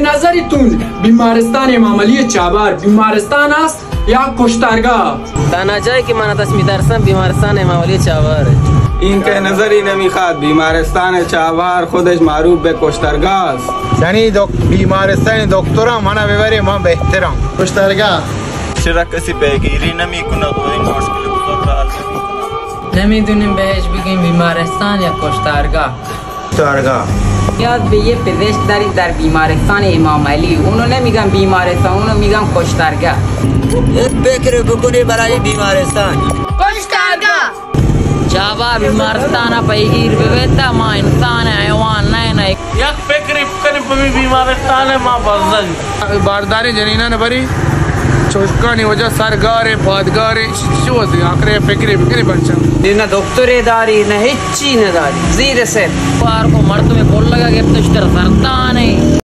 نظرتون بیمارستان امام علی چابهار بیمارستان است یا کشتارگاه؟ تنها جایی که من ازش میترسم بیمارستان امام علی چابهار. این که نظری نمیخواد. بیمارستان چابهار خودش معروف به کشتارگاه است. یعنی بیمارستان دکترم منو ببری من بهترم. کشتارگاه چرا کسی پیگیری نمیکنه و این مشکل بزرگ را حل نمیکنه؟ نمیدونیم بهش بگیم بیمارستان یا کشتارگاه. کشتارگاه. یاد به یه پزشک دارید در بیمارستان امام علی، اونو نمیگم بیمارستان، اونو میگم کشتارگاه. فکر بکنی برای بیمارستان. کشتارگاه. چابهار بیمارستان پیگیر ببیتا ما انسان حیوان نه. یک فکر بکنی به بیمارستان ما بازن. بارداری جنینان بری چوشکانی وجه سرگار پادگاری چی وزی آخری فکری بکنی بچه نه دکتری داری نه هیچی نداری، زیر سر को मर्द में बोल लगा कि अब तो इस तरह सरता नहीं।